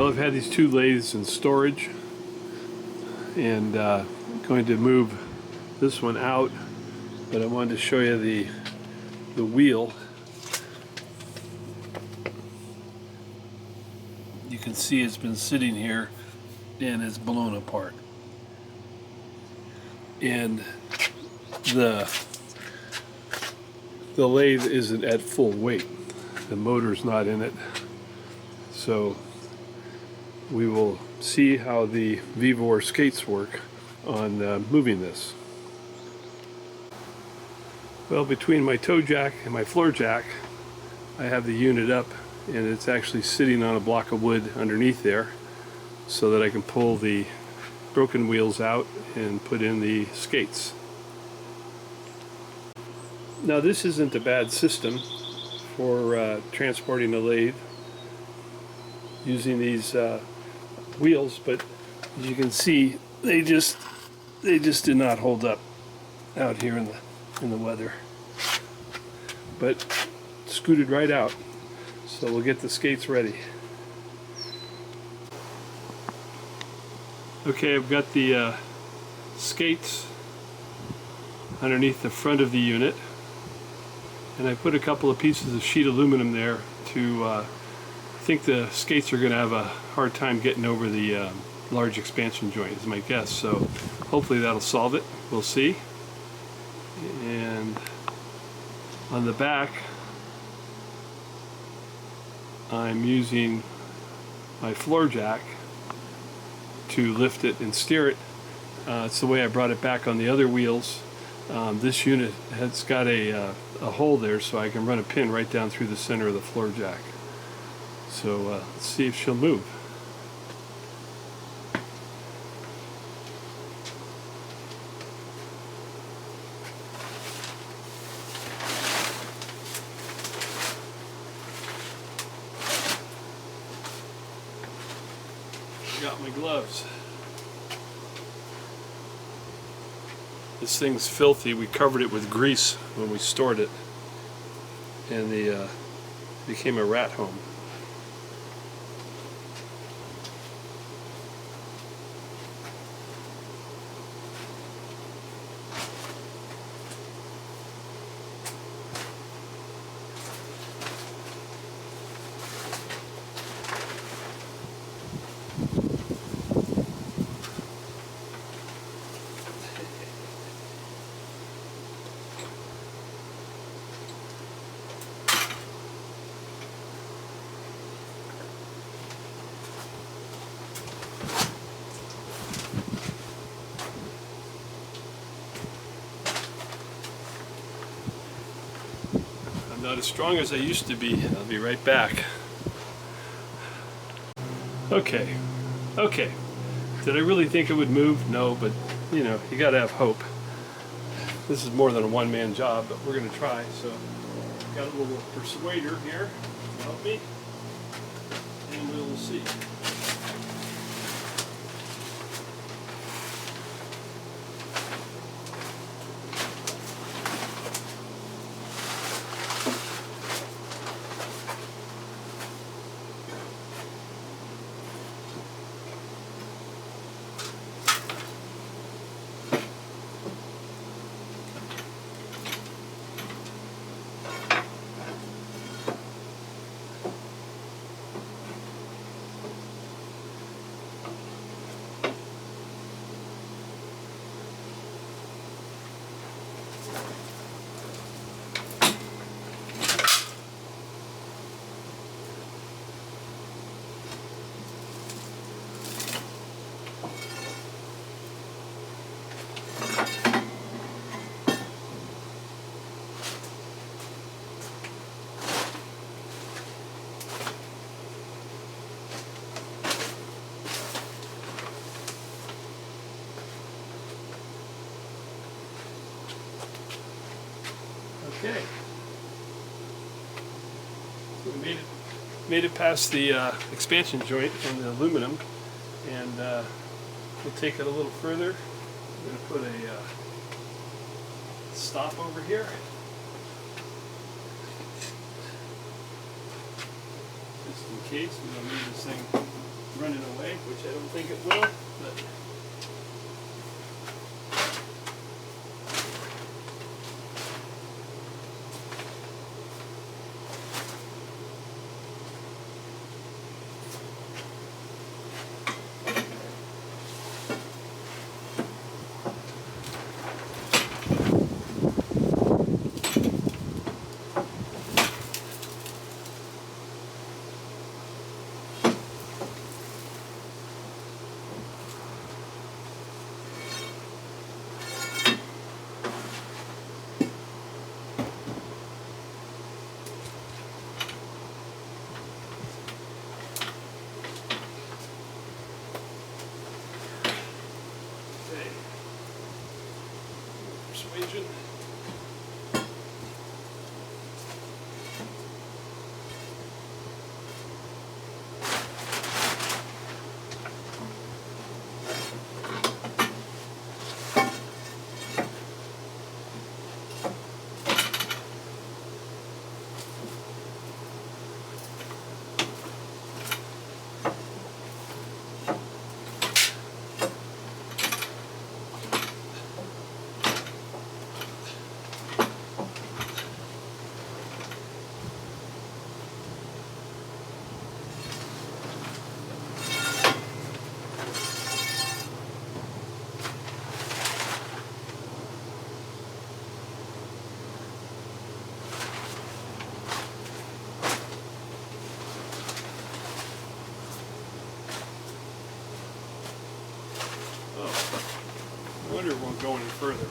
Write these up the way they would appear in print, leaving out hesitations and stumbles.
I've had these two lathes in storage, and going to move this one out, but I wanted to show you the wheel. You can see it's been sitting here and it's blown apart, and the lathe isn't at full weight. The motor's not in it, so we will see how the VEVOR skates work on moving this. Well, between my toe jack and my floor jack, I have the unit up, and it's actually sitting on a block of wood underneath there so that I can pull the broken wheels out and put in the skates. Now, this isn't a bad system for transporting a lathe using these wheels, but as you can see, they just did not hold up out here in the weather, but scooted right out. So we'll get the skates ready. Okay, I've got the skates underneath the front of the unit, and I put a couple of pieces of sheet aluminum there to I think the skates are going to have a hard time getting over the large expansion joint, is my guess. So hopefully that'll solve it. We'll see. And on the back, I'm using my floor jack to lift it and steer it. It's the way I brought it back on the other wheels. This unit has got a hole there, so I can run a pin right down through the center of the floor jack. So let's see if she'll move. Got my gloves. This thing's filthy. We covered it with grease when we stored it, and the became a rat home. Not as strong as I used to be. I'll be right back. Okay. Did I really think it would move? No, but you know, you gotta have hope. This is more than a one-man job, but we're gonna try. So, got a little persuader here to help me, and we'll see. Okay, so we made it past the expansion joint and the aluminum, and we'll take it a little further. I'm going to put a stop over here. Just in case we don't need this thing running away, which I don't think it will, but persuasion. I wonder it won't go any further.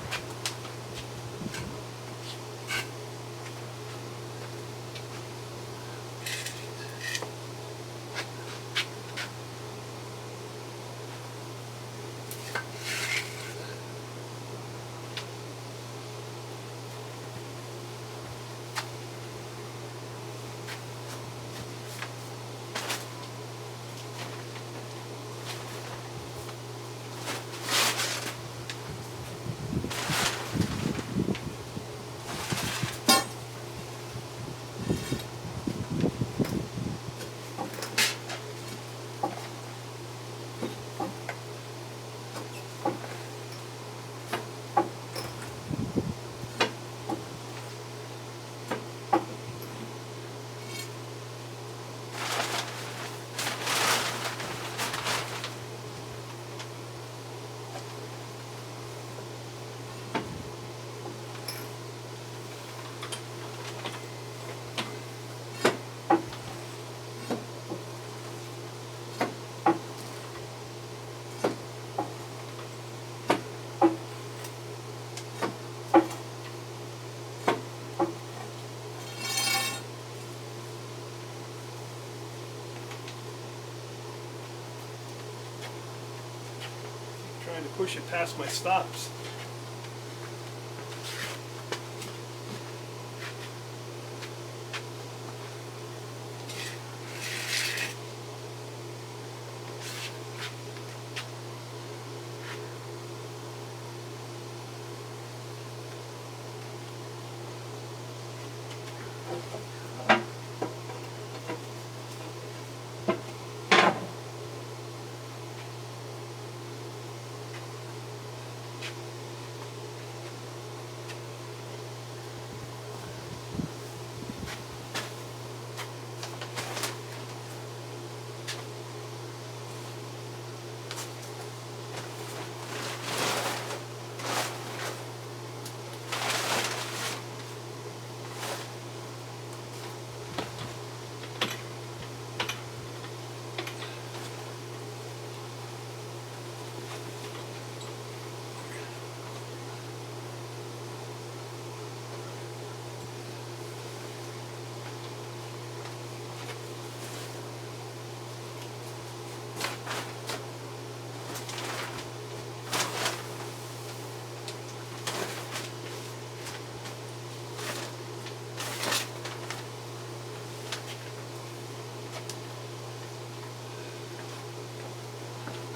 Trying to push it past my stops.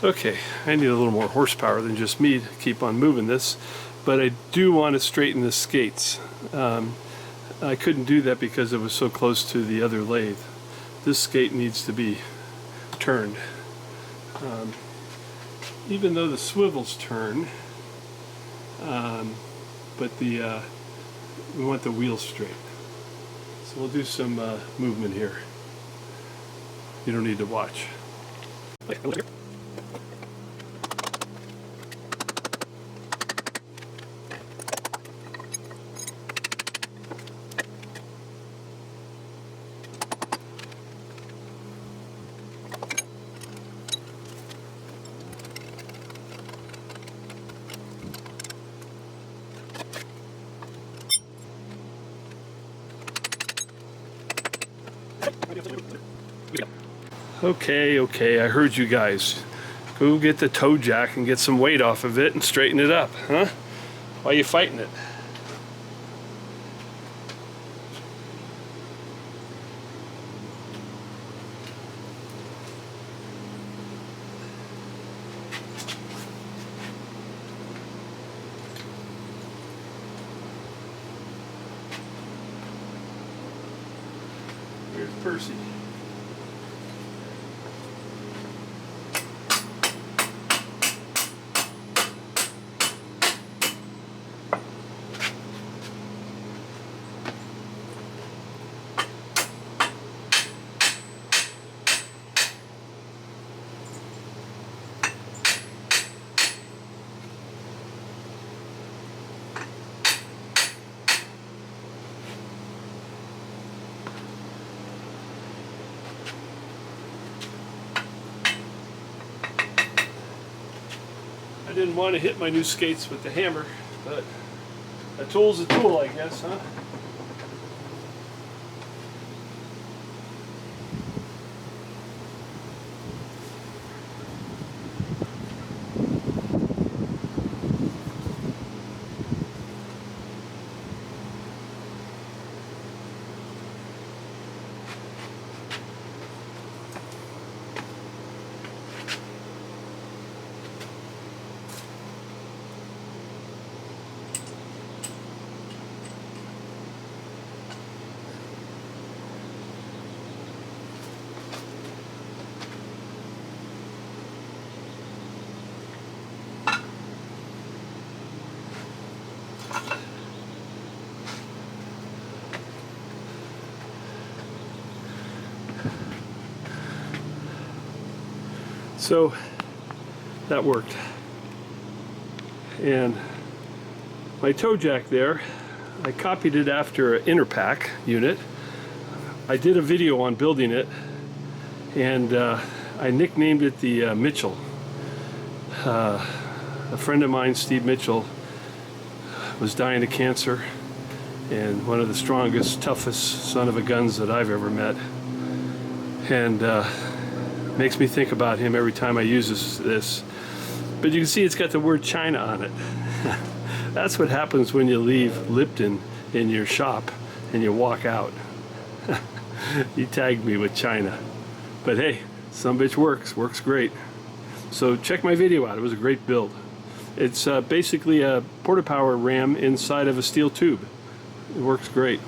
Okay, I need a little more horsepower than just me to keep on moving this, but I do want to straighten the skates. I couldn't do that because it was so close to the other lathe. This skate needs to be turned. even though the swivels turn, but we want the wheels straight. So we'll do some movement here. You don't need to watch. Okay, I heard you guys. Go get the toe jack and get some weight off of it and straighten it up, huh? Why are you fighting it? Here's Percy. I didn't want to hit my new skates with the hammer, but a tool's a tool, I guess, huh? So that worked. And my toe jack there, I copied it after an inner pack unit. I did a video on building it, and I nicknamed it the Mitchell. A friend of mine, Steve Mitchell, was dying of cancer, and one of the strongest, toughest son of a guns that I've ever met. And makes me think about him every time I use this. But you can see it's got the word China on it. That's what happens when you leave Lipton in your shop and you walk out. He tagged me with China. But hey, some bitch works great. So check my video out, it was a great build. It's basically a porta power ram inside of a steel tube. It works great.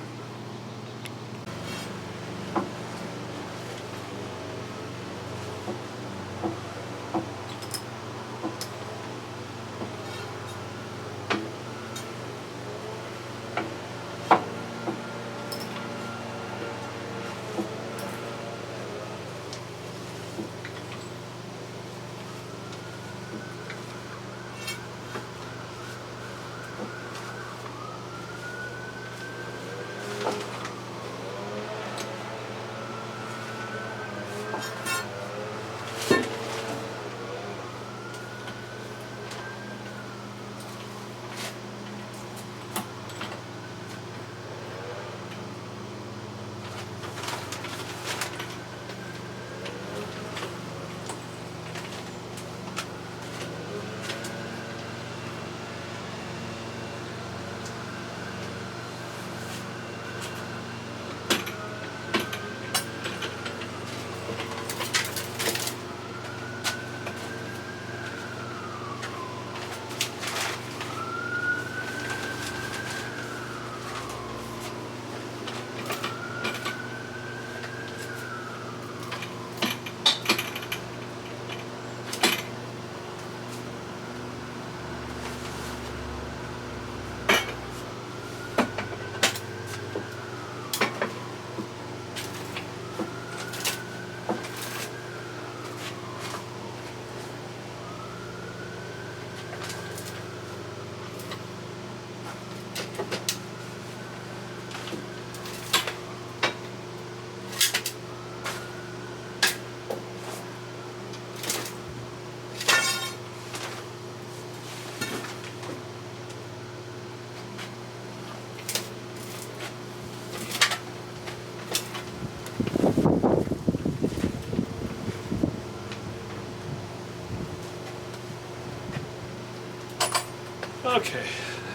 Okay,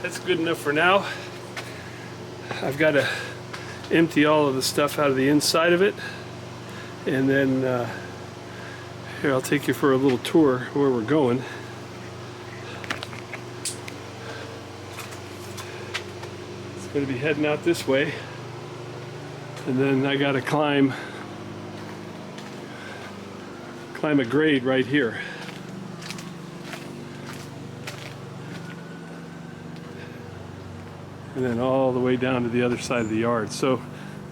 that's good enough for now. I've got to empty all of the stuff out of the inside of it, and then here, I'll take you for a little tour where we're going. It's going to be heading out this way, and then I got to climb a grade right here. And then all the way down to the other side of the yard. So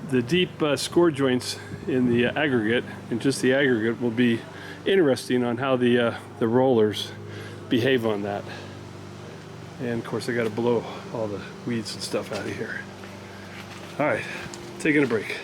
the deep score joints in the aggregate, and just the aggregate, will be interesting on how the rollers behave on that. And of course I got to blow all the weeds and stuff out of here. All right, taking a break.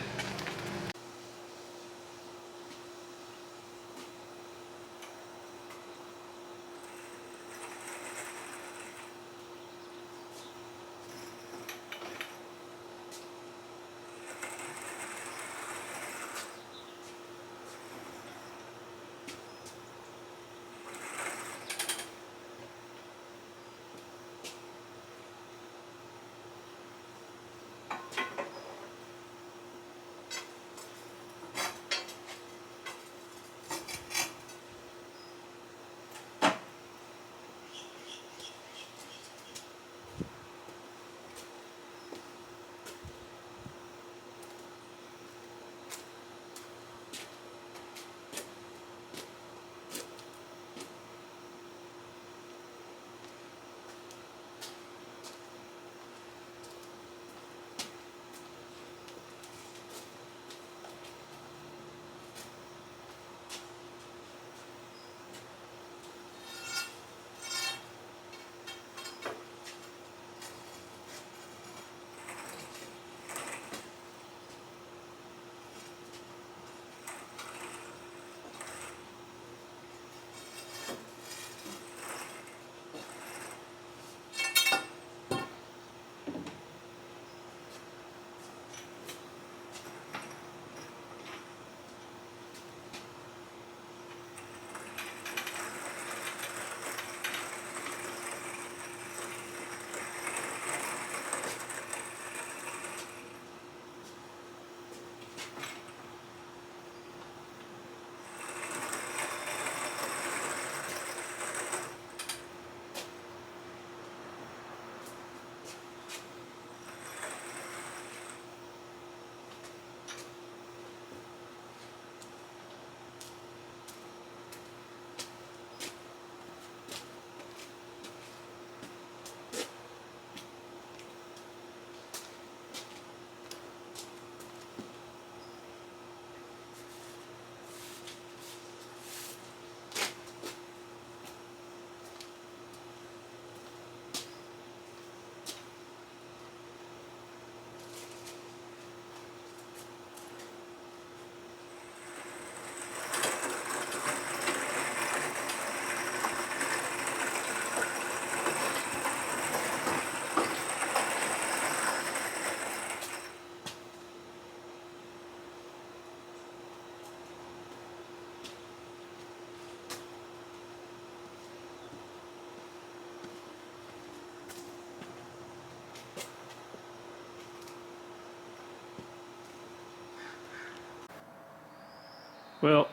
Well,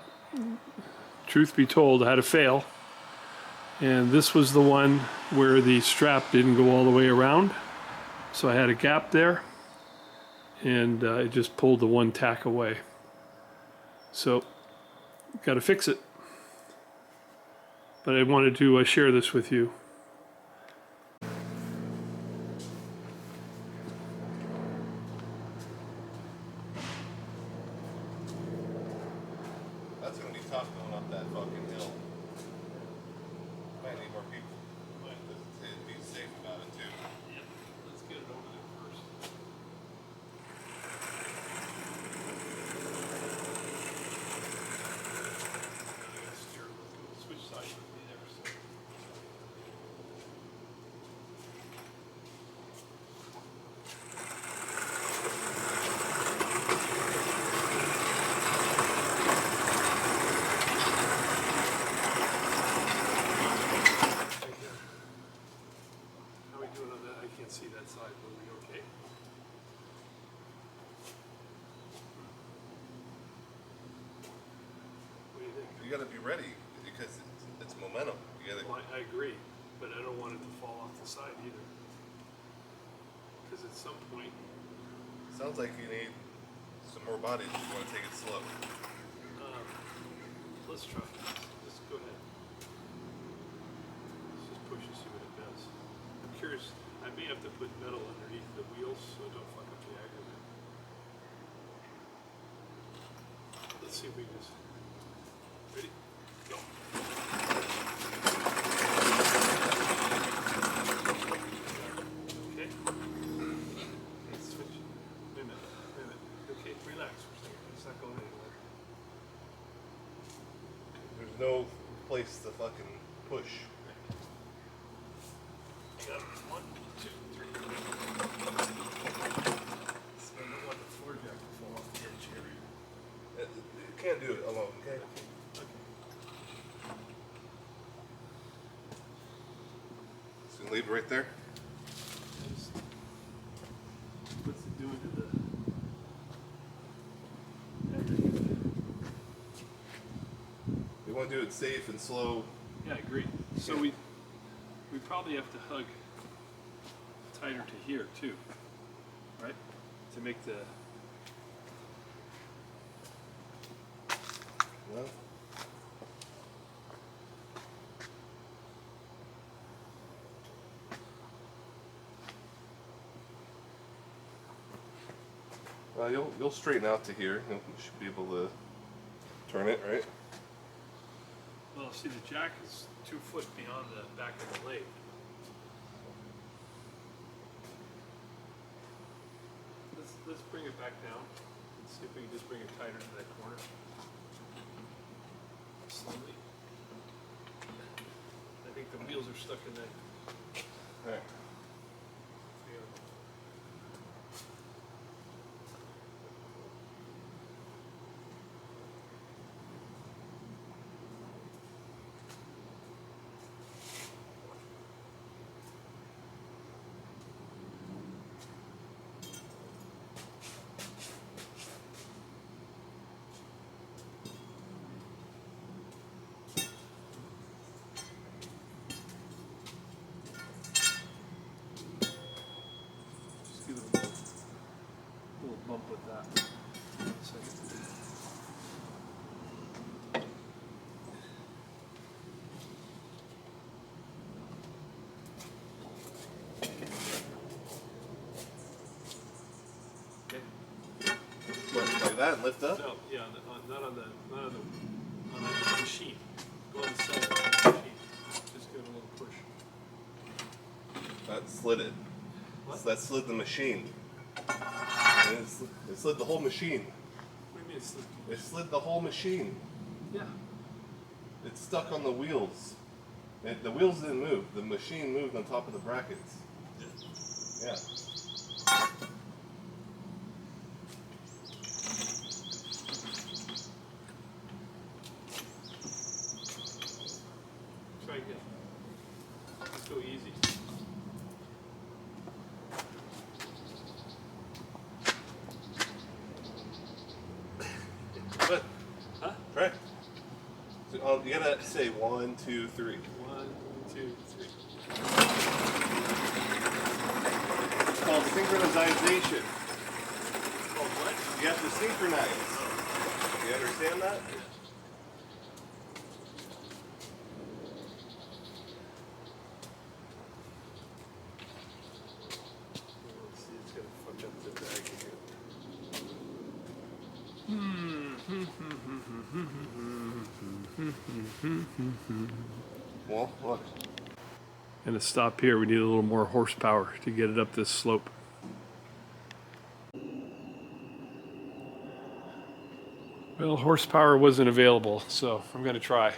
truth be told, I had a fail, and this was the one where the strap didn't go all the way around, so I had a gap there, and it just pulled the one tack away. So, got to fix it. But I wanted to share this with you. That's gonna be tough going up that fucking hill. Might need more people. To be safe about it too. Yep, let's get it over there first. Switch sides with me there. So. can't see that side, but we okay? What do you think? You gotta be ready because it's momentum. You gotta. Well, I agree, but I don't want it to fall off the side either. Because at some point, Sounds like you need some more bodies if you want to take it slow. let's try. Let's go ahead. Let's just push and see what it does. I'm curious. I may have to put metal underneath the wheels so it don't fuck up the aggregate. Let's see if we can just. Ready? Go. Okay. Let's switch. Wait a minute. Okay, relax for a second. It's not going anywhere. There's no place to fucking push. You got 1, 2, 3. So I don't want the floor jack to fall off the edge here. You can't do it alone, okay? Okay. So you leave it right there. What's it doing to the? You want to do it safe and slow. Yeah, I agree. So we probably have to hug tighter to here too, right? To make the. Well, you'll straighten out to here. You should be able to turn it, right? Well, see, the jack is 2 foot beyond the back of the lathe. Let's bring it back down and see if we can just bring it tighter to that corner. Slowly. I think the wheels are stuck in that. All right. Just give it a little bump with that. 1 second. Okay. What, like that and lift up? No, yeah, not on the machine. Go on the center of the machine. Just give it a little push. That slid it. What? That slid the machine. It slid the whole machine. What do you mean it's the? It slid the whole machine. Yeah. It's stuck on the wheels. The wheels didn't move. The machine moved on top of the brackets. Yeah. Try again. Let's go easy. Good. Huh? Try. So, you gotta say 1, 2, 3. 1, 2, 3. It's called synchronization. Oh, what? You have to synchronize. You understand that? Let's see, it's gonna fuck up the bag again. Well, look. And to stop here, we need a little more horsepower to get it up this slope. Well, horsepower wasn't available, so I'm going to try.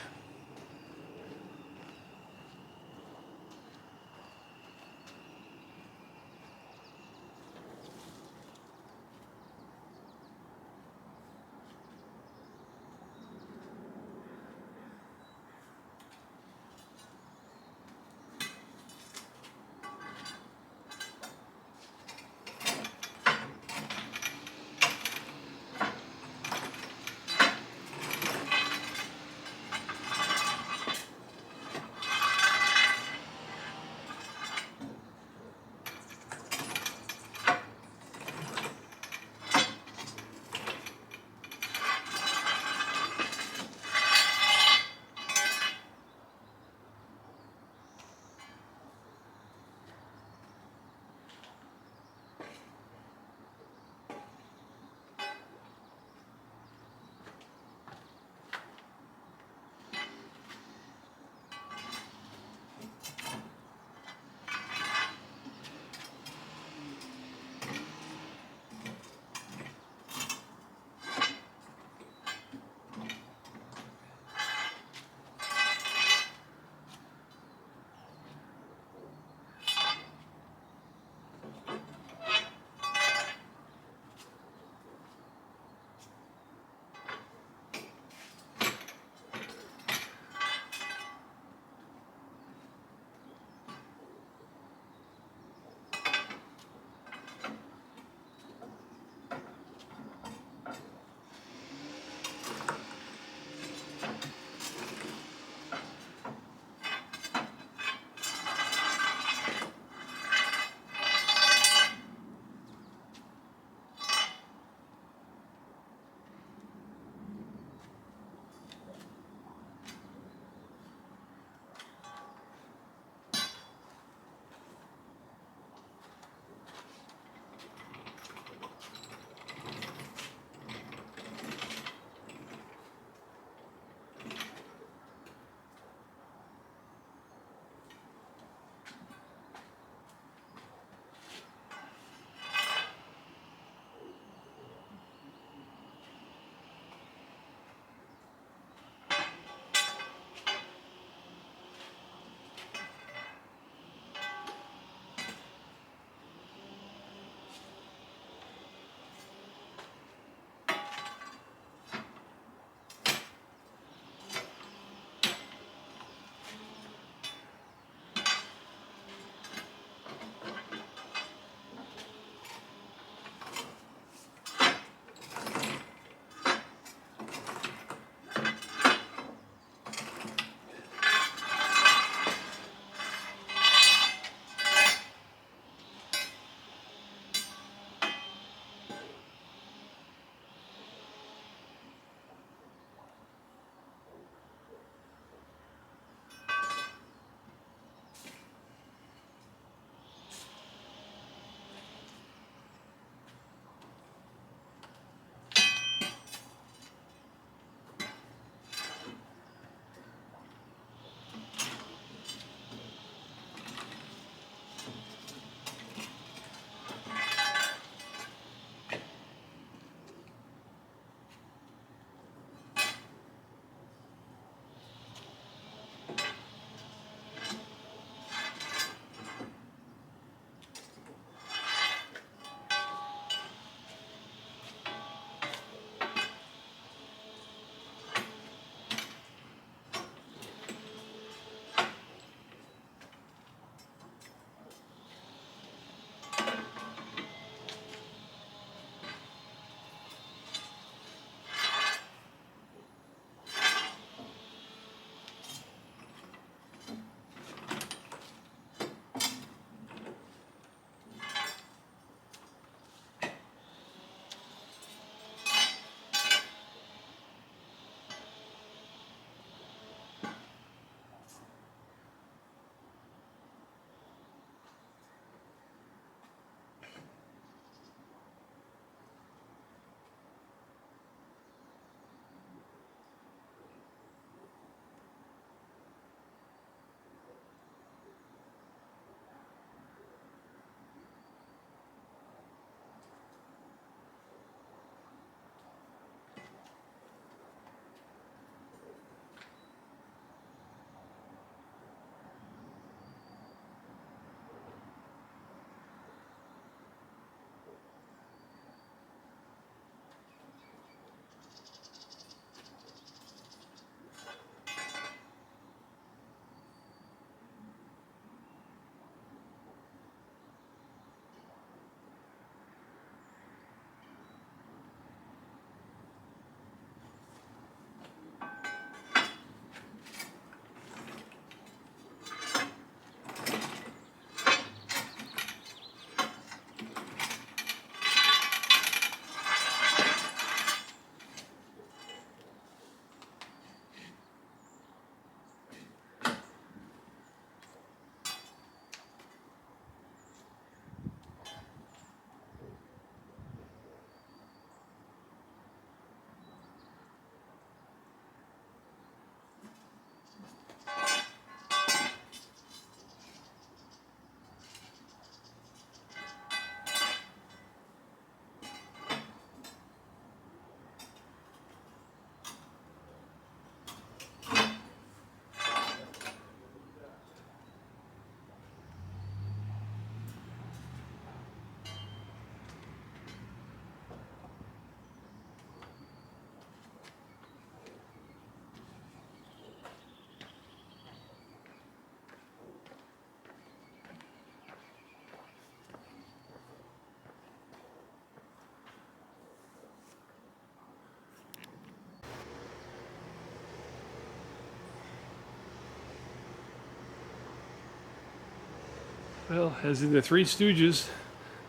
Well, as in the Three Stooges,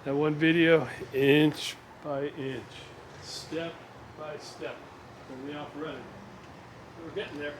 that one video, inch by inch, step by step, from the off running. We're getting there.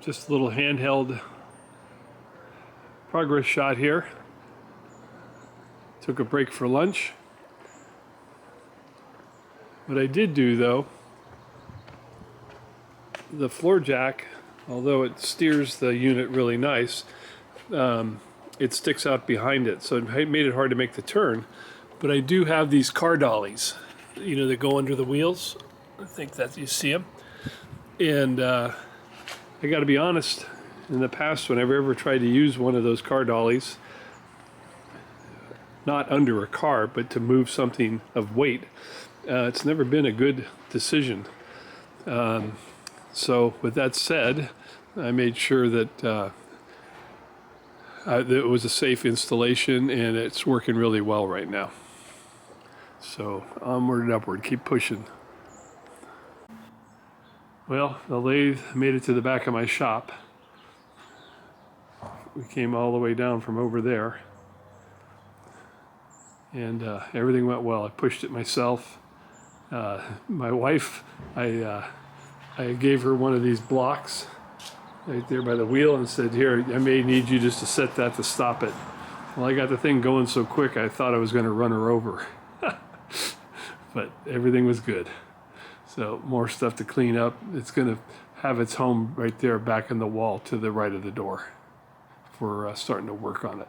Just a little handheld progress shot here. Took a break for lunch. What I did do though, the floor jack, although it steers the unit really nice, it sticks out behind it, so it made it hard to make the turn. But I do have these car dollies, you know, that go under the wheels. I think that you see them. And I got to be honest, in the past, whenever I ever tried to use one of those car dollies, not under a car, but to move something of weight, it's never been a good decision. So with that said, I made sure that it was a safe installation, and it's working really well right now. So onward and upward, keep pushing. Well, the lathe made it to the back of my shop. We came all the way down from over there, and everything went well. I pushed it myself. My wife, I gave her one of these blocks right there by the wheel and said, "Here, I may need you just to set that to stop it." Well, I got the thing going so quick I thought I was going to run her over. But everything was good. So more stuff to clean up. It's going to have its home right there back in the wall to the right of the door for starting to work on it.